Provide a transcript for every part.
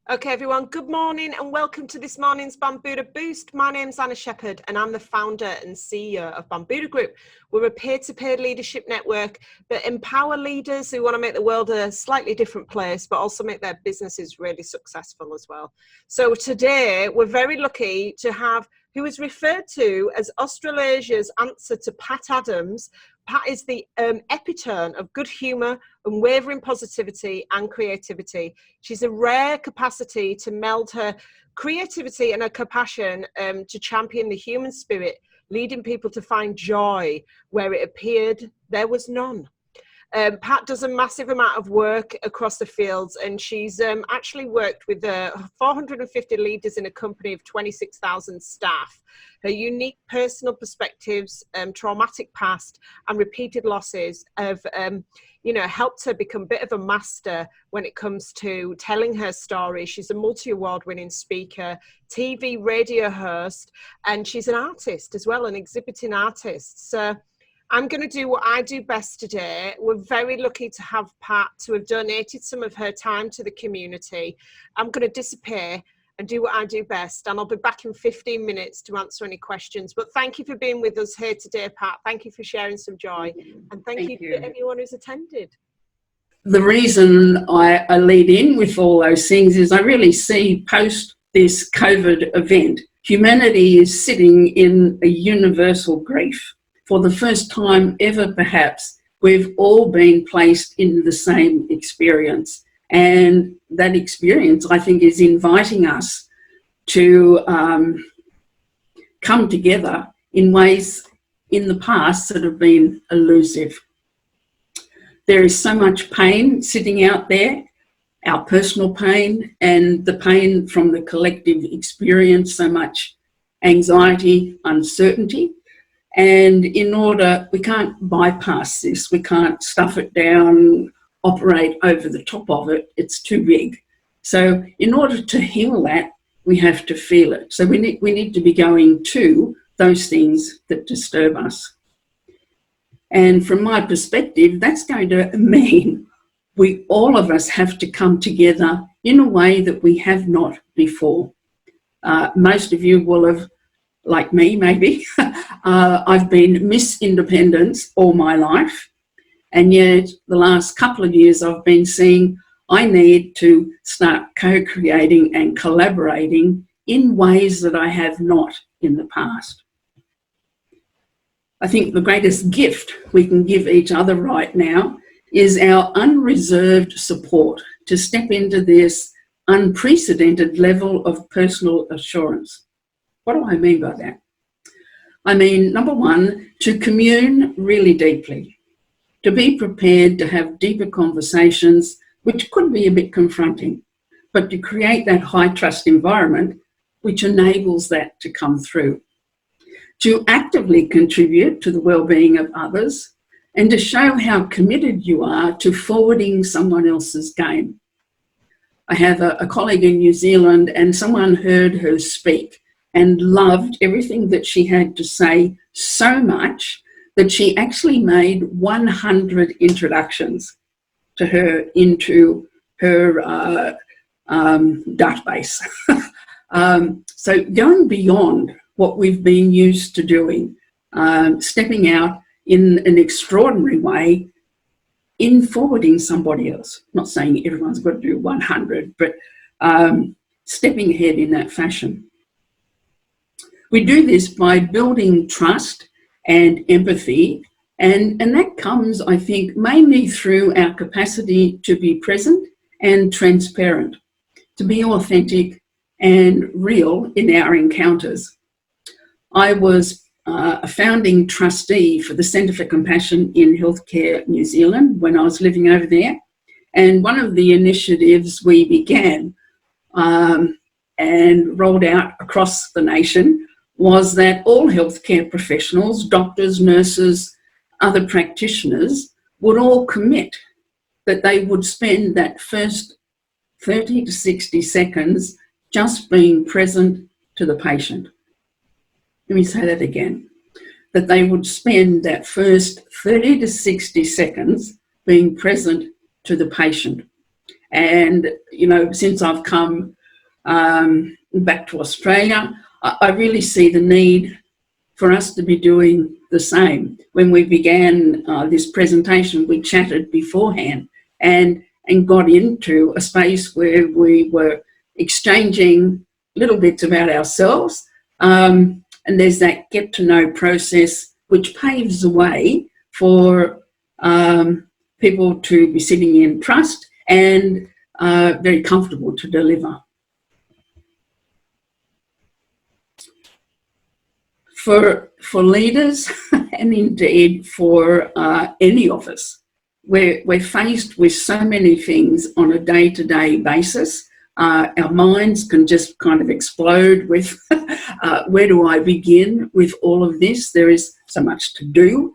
Okay, everyone, good morning and welcome to this morning's Bambuddha Boost. My name's Anna Shepherd and I'm the founder and CEO of Bambuddha Group. We're a peer-to-peer leadership network that empower leaders who want to make the world a slightly different place, but also make their businesses really successful as well. So today, we're very lucky to have who is referred to as Australasia's answer to Pat Adams. Pat is the epitome of good humour, unwavering positivity and creativity. She's a rare capacity to meld her creativity and her compassion to champion the human spirit, leading people to find joy where it appeared there was none. Pat does a massive amount of work across the fields, and she's actually worked with 450 leaders in a company of 26,000 staff. Her unique personal perspectives, traumatic past and repeated losses have helped her become a bit of a master when it comes to telling her story. She's a multi-award winning speaker, TV, radio host, and she's an artist as well, an exhibiting artist. So I'm going to do what I do best today. We're very lucky to have Pat, to have donated some of her time to the community. I'm going to disappear and do what I do best, and I'll be back in 15 minutes to answer any questions. But thank you for being with us here today, Pat. Thank you for sharing some joy, and thank you to everyone who's attended. The reason I lead in with all those things is I really see post this COVID event, humanity is sitting in a universal grief. For the first time ever, perhaps, we've all been placed in the same experience. And that experience, I think, is inviting us to come together in ways in the past that have been elusive. There is so much pain sitting out there, our personal pain and the pain from the collective experience, so much anxiety, uncertainty. And we can't bypass this, we can't stuff it down, operate over the top of it, it's too big. So in order to heal that, we have to feel it. So we need to be going to those things that disturb us. And from my perspective, that's going to mean all of us have to come together in a way that we have not before. Most of you will have, like me maybe, I've been Miss Independence all my life, and yet the last couple of years I've been seeing I need to start co-creating and collaborating in ways that I have not in the past. I think the greatest gift we can give each other right now is our unreserved support to step into this unprecedented level of personal assurance. What do I mean by that? I mean, number one, to commune really deeply, to be prepared to have deeper conversations, which could be a bit confronting, but to create that high trust environment which enables that to come through, to actively contribute to the well-being of others, and to show how committed you are to forwarding someone else's game. I have a colleague in New Zealand, and someone heard her speak and loved everything that she had to say so much that she actually made 100 introductions to her into her database. So going beyond what we've been used to doing, stepping out in an extraordinary way in forwarding somebody else. I'm not saying everyone's got to do 100, but stepping ahead in that fashion. We do this by building trust and empathy, and that comes, I think, mainly through our capacity to be present and transparent, to be authentic and real in our encounters. I was a founding trustee for the Centre for Compassion in Healthcare New Zealand when I was living over there, and one of the initiatives we began and rolled out across the nation was that all healthcare professionals, doctors, nurses, other practitioners, would all commit that they would spend that first 30 to 60 seconds just being present to the patient. Let me say that again, that they would spend that first 30 to 60 seconds being present to the patient. And, you know, since I've come back to Australia, I really see the need for us to be doing the same. When we began this presentation, we chatted beforehand and got into a space where we were exchanging little bits about ourselves, and there's that get to know process which paves the way for people to be sitting in trust and very comfortable to deliver. For leaders and indeed for any of us, we're faced with so many things on a day-to-day basis. Our minds can just kind of explode with where do I begin with all of this? There is so much to do.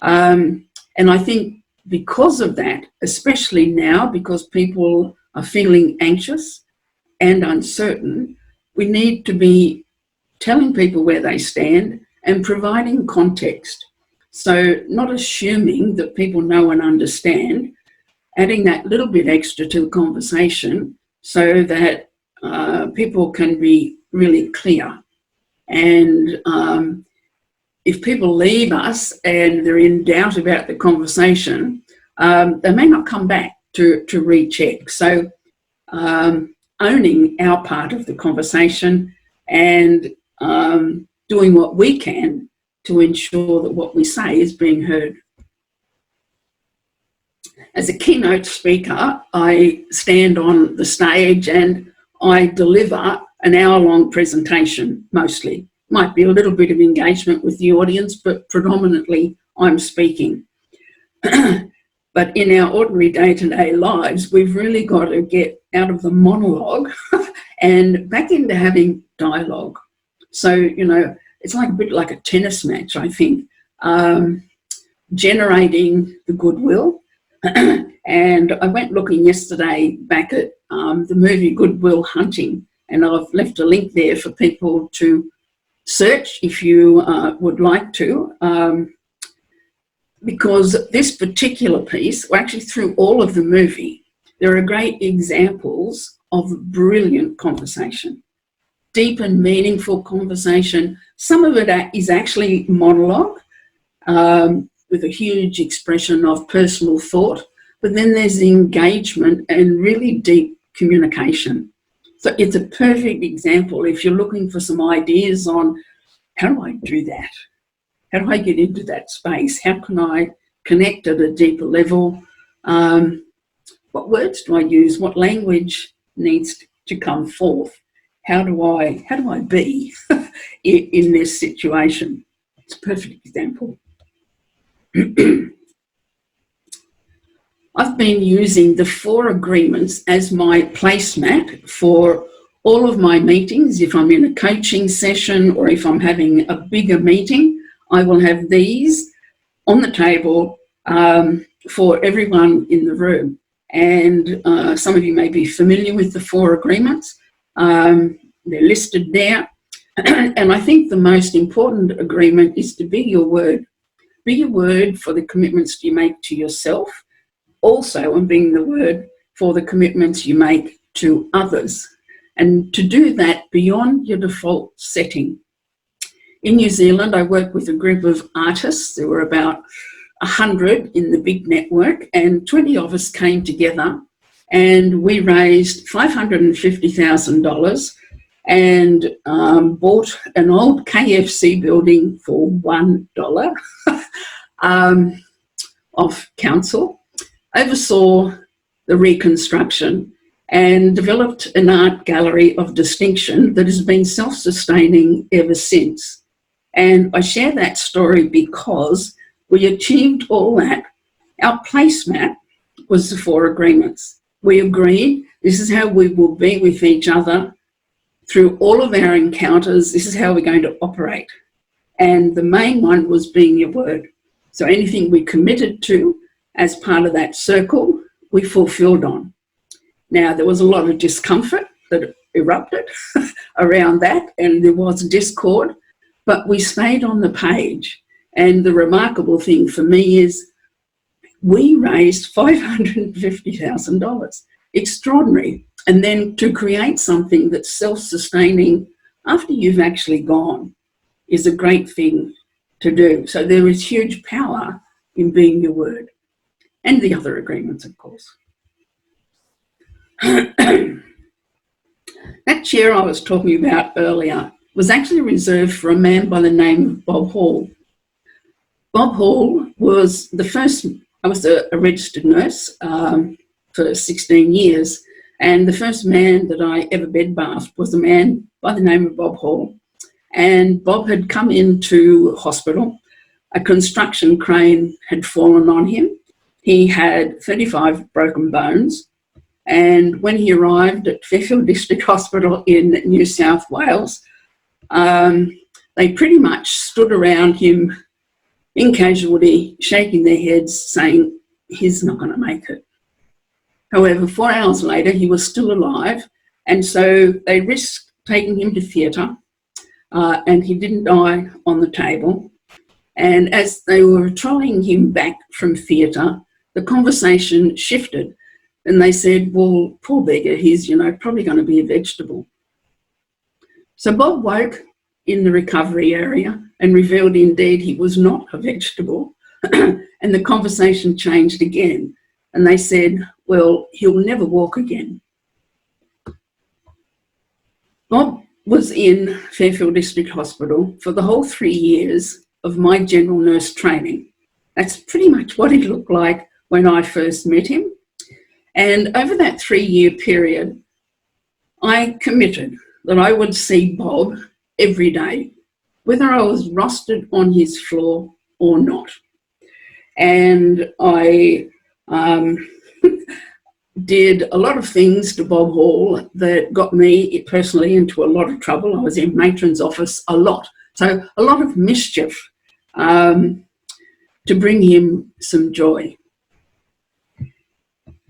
And I think because of that, especially now, because people are feeling anxious and uncertain, we need to be telling people where they stand and providing context. So not assuming that people know and understand, adding that little bit extra to the conversation so that people can be really clear. And if people leave us and they're in doubt about the conversation, they may not come back to recheck. So owning our part of the conversation and doing what we can to ensure that what we say is being heard. As a keynote speaker, I stand on the stage and I deliver an hour-long presentation, mostly. Might be a little bit of engagement with the audience, but predominantly I'm speaking. But in our ordinary day-to-day lives, we've really got to get out of the monologue and back into having dialogue. So, you know, it's like a bit like a tennis match, I think, generating the goodwill. And I went looking yesterday back at the movie Good Will Hunting, and I've left a link there for people to search if you would like to, because this particular piece, well, actually through all of the movie, there are great examples of brilliant conversation. Deep and meaningful conversation. Some of it is actually monologue with a huge expression of personal thought, but then there's the engagement and really deep communication. So it's a perfect example if you're looking for some ideas on how do I do that? How do I get into that space? How can I connect at a deeper level? What words do I use? What language needs to come forth? How do I be in this situation? It's a perfect example. I've been using the 4 agreements as my placemat for all of my meetings. If I'm in a coaching session or if I'm having a bigger meeting, I will have these on the table for everyone in the room. And some of you may be familiar with the 4 agreements. They're listed there. And I think the most important agreement is to be your word. Be your word for the commitments you make to yourself, also, and being the word for the commitments you make to others. And to do that beyond your default setting. In New Zealand, I work with a group of artists. There were about 100 in the big network, and 20 of us came together and we raised $550,000 and bought an old KFC building for $1 of council, oversaw the reconstruction and developed an art gallery of distinction that has been self-sustaining ever since. And I share that story because we achieved all that. Our placemat was the 4 agreements. We agreed this is how we will be with each other through all of our encounters. This is how we're going to operate. And the main one was being your word. So anything we committed to as part of that circle, we fulfilled on. Now, there was a lot of discomfort that erupted around that, and there was discord, but we stayed on the page. And the remarkable thing for me is we raised $550,000. Extraordinary. And then to create something that's self-sustaining after you've actually gone is a great thing to do. So there is huge power in being your word, and the other agreements, of course. That chair I was talking about earlier was actually reserved for a man by the name of Bob Hall. Bob Hall was the first, I was a registered nurse for 16 years, and the first man that I ever bed bathed was a man by the name of Bob Hall. And Bob had come into hospital. A construction crane had fallen on him. He had 35 broken bones. And when he arrived at Fairfield District Hospital in New South Wales, they pretty much stood around him in casualty, shaking their heads, saying, he's not going to make it. However, 4 hours later, he was still alive, and so they risked taking him to theatre, and he didn't die on the table. And as they were trolling him back from theatre, the conversation shifted, and they said, well, poor beggar, he's, probably going to be a vegetable. So Bob woke in the recovery area and revealed indeed he was not a vegetable, and the conversation changed again. And they said, well, he'll never walk again. Bob was in Fairfield District Hospital for the whole 3 years of my general nurse training. That's pretty much what he looked like when I first met him. And over that 3-year period, I committed that I would see Bob every day, whether I was rostered on his floor or not. And I did a lot of things to Bob Hall that got me personally into a lot of trouble. I was in matron's office a lot. So a lot of mischief to bring him some joy.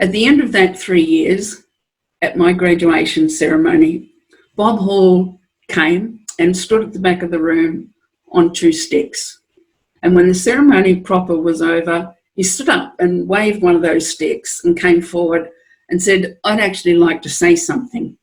At the end of that 3 years, at my graduation ceremony, Bob Hall came and stood at the back of the room on 2 sticks. And when the ceremony proper was over, he stood up and waved one of those sticks and came forward and said, I'd actually like to say something.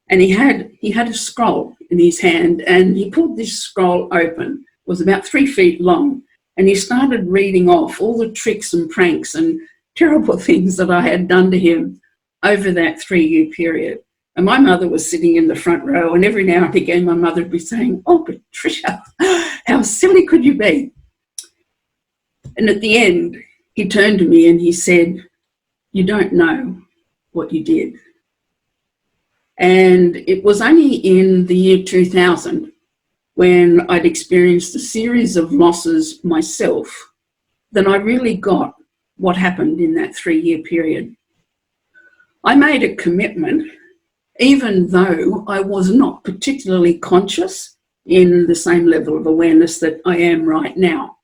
And he had a scroll in his hand, and he pulled this scroll open. It was about 3 feet long, and he started reading off all the tricks and pranks and terrible things that I had done to him over that 3-year period. And my mother was sitting in the front row, and every now and again my mother would be saying, oh, Patricia, how silly could you be? And at the end, he turned to me and he said, you don't know what you did. And it was only in the year 2000, when I'd experienced a series of losses myself, that I really got what happened in that 3-year period. I made a commitment, even though I was not particularly conscious in the same level of awareness that I am right now.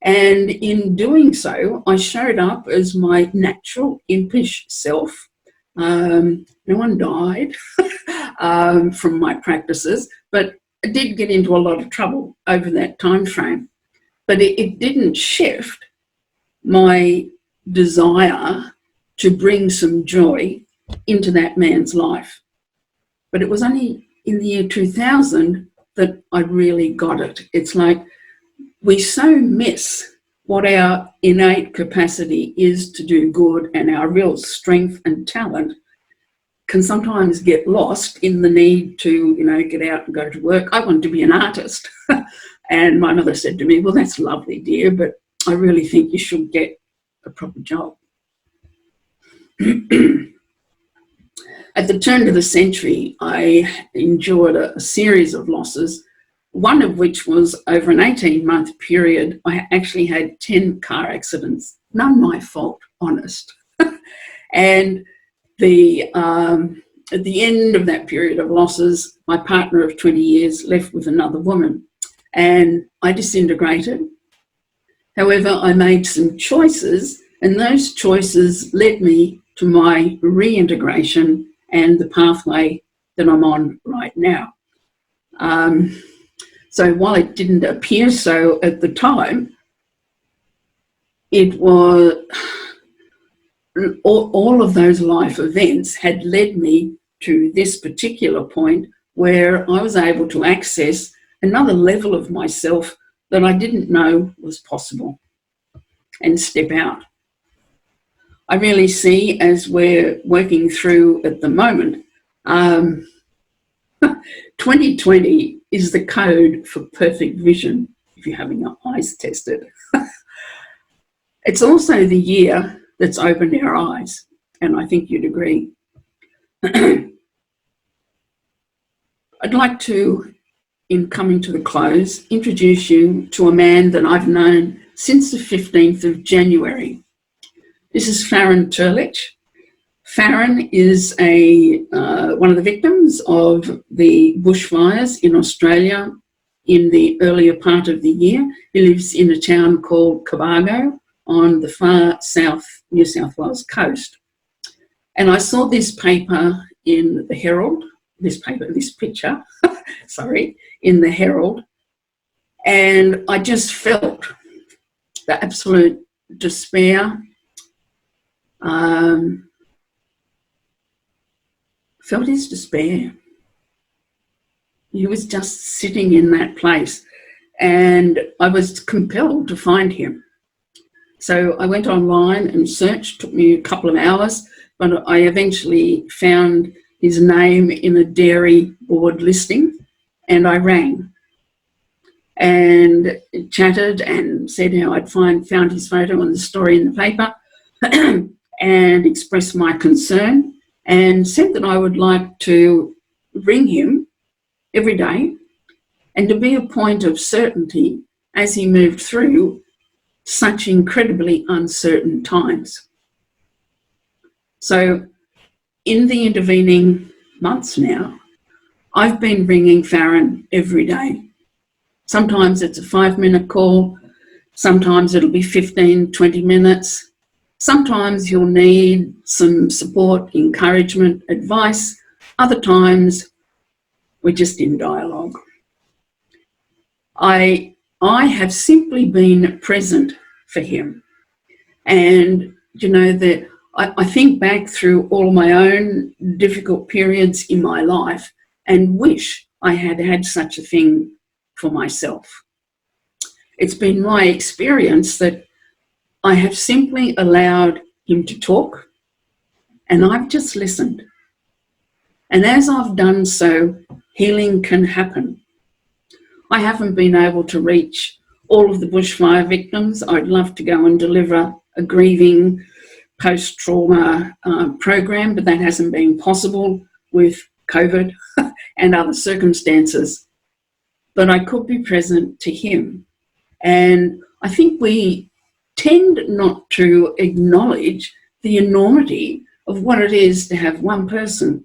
And in doing so, I showed up as my natural impish self. No one died from my practices, but I did get into a lot of trouble over that time frame. But it didn't shift my desire to bring some joy into that man's life. But it was only in the year 2000 that I really got it. It's like we so miss what our innate capacity is to do good, and our real strength and talent can sometimes get lost in the need to, get out and go to work. I wanted to be an artist. And my mother said to me, well, that's lovely, dear, but I really think you should get a proper job. At the turn of the century, I endured a series of losses, one of which was over an 18-month period. I actually had 10 car accidents, none my fault, honest. And at the end of that period of losses, my partner of 20 years left with another woman, and I disintegrated. However, I made some choices, and those choices led me to my reintegration and the pathway that I'm on right now. So while it didn't appear so at the time, it was all of those life events had led me to this particular point where I was able to access another level of myself that I didn't know was possible and step out. I really see, as we're working through at the moment, 2020 is the code for perfect vision if you're having your eyes tested. It's also the year that's opened our eyes, and I think you'd agree. I'd like to, in coming to the close, introduce you to a man that I've known since the 15th of January. This is Farron Turlich. Farron is one of the victims of the bushfires in Australia in the earlier part of the year. He lives in a town called Cobargo on the far south New South Wales coast. And I saw this paper in the Herald, this picture, in the Herald, and I just felt the absolute despair, felt his despair. He was just sitting in that place, and I was compelled to find him. So I went online and searched. Took me a couple of hours, but I eventually found his name in a dairy board listing, and I rang and chatted and said how I'd found his photo and the story in the paper and expressed my concern and said that I would like to ring him every day and to be a point of certainty as he moved through such incredibly uncertain times. So in the intervening months now, I've been ringing Farron every day. Sometimes it's a 5-minute call, sometimes it'll be 15, 20 minutes. Sometimes you'll need some support, encouragement, advice. Other times we're just in dialogue. I have simply been present for him. And, you know, that I think back through all my own difficult periods in my life and wish I had had such a thing for myself. It's been my experience that I have simply allowed him to talk, and I've just listened. And as I've done so, healing can happen. I haven't been able to reach all of the bushfire victims. I'd love to go and deliver a grieving post-trauma program, but that hasn't been possible with COVID and other circumstances. But I could be present to him. And I think we tend not to acknowledge the enormity of what it is to have one person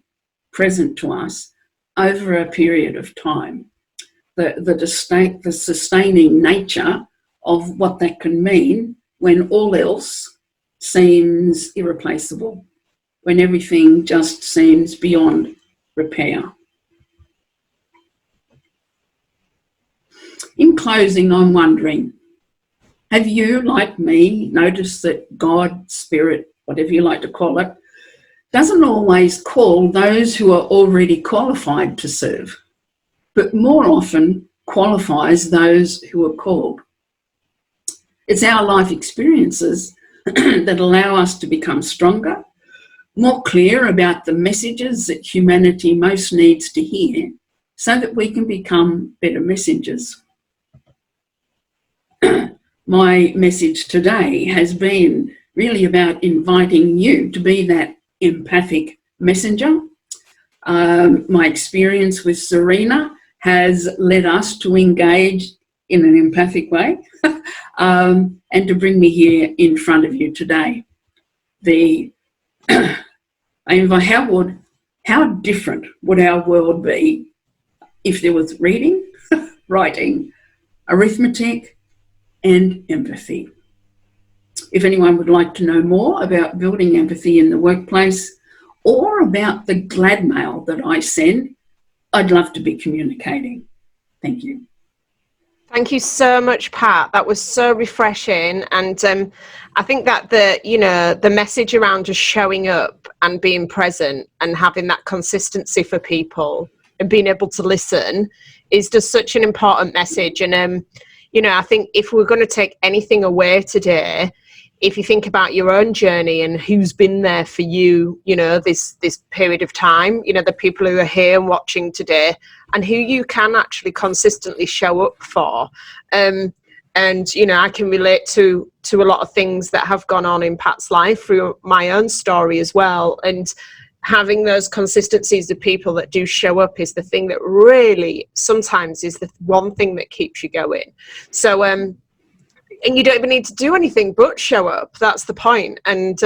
present to us over a period of time. The sustaining nature of what that can mean when all else seems irreplaceable, when everything just seems beyond repair. In closing, I'm wondering, have you, like me, noticed that God, Spirit, whatever you like to call it, doesn't always call those who are already qualified to serve, but more often qualifies those who are called? It's our life experiences that allow us to become stronger, more clear about the messages that humanity most needs to hear, so that we can become better messengers. My message today has been really about inviting you to be that empathic messenger. My experience with Serena has led us to engage in an empathic way and to bring me here in front of you today. How different would our world be if there was reading, writing, arithmetic, and empathy? If anyone would like to know more about building empathy in the workplace or about the glad mail that I send, I'd love to be communicating. Thank you. Thank you so much, Pat. That was so refreshing. And I think that the message around just showing up and being present and having that consistency for people and being able to listen is just such an important message. And, I think if we're going to take anything away today, if you think about your own journey and who's been there for you, this period of time, the people who are here and watching today, and who you can actually consistently show up for. And, I can relate to a lot of things that have gone on in Pat's life through my own story as well. And having those consistencies of people that do show up is the thing that really sometimes is the one thing that keeps you going. So, and you don't even need to do anything but show up. That's the point. And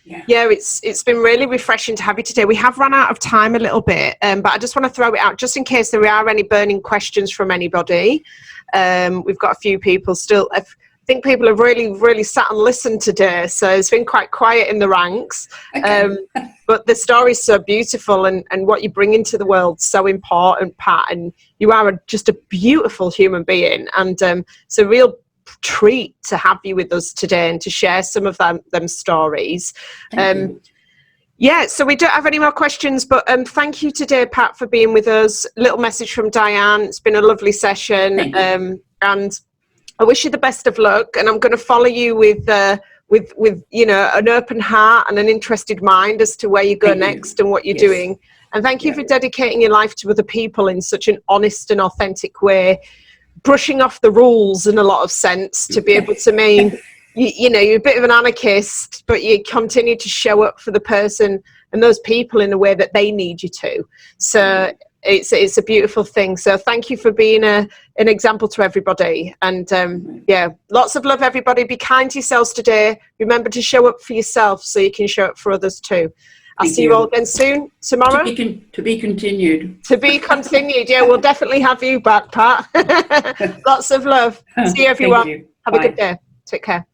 it's been really refreshing to have you today. We have run out of time a little bit, but I just want to throw it out just in case there are any burning questions from anybody. We've got a few people still. I think people have really, really sat and listened today. So it's been quite quiet in the ranks. Okay. But the story's so beautiful, and what you bring into the world so important, Pat. And you are just a beautiful human being. And it's a real treat to have you with us today and to share some of them stories. So we don't have any more questions, but thank you today, Pat, for being with us. Little message from Diane. It's been a lovely session, and I wish you the best of luck. And I'm going to follow you with an open heart and an interested mind as to where you go next and what you're doing. And thank you for dedicating your life to other people in such an honest and authentic way, brushing off the rules in a lot of sense to be able to mean, you're a bit of an anarchist, but you continue to show up for the person and those people in a way that they need you to. So it's a beautiful thing. So thank you for being an example to everybody. And lots of love, everybody. Be kind to yourselves today. Remember to show up for yourself so you can show up for others too. I'll see you all again soon, tomorrow. To be continued. To be continued. Yeah, we'll definitely have you back, Pat. Lots of love. See you, everyone. You. Have a good day. Take care.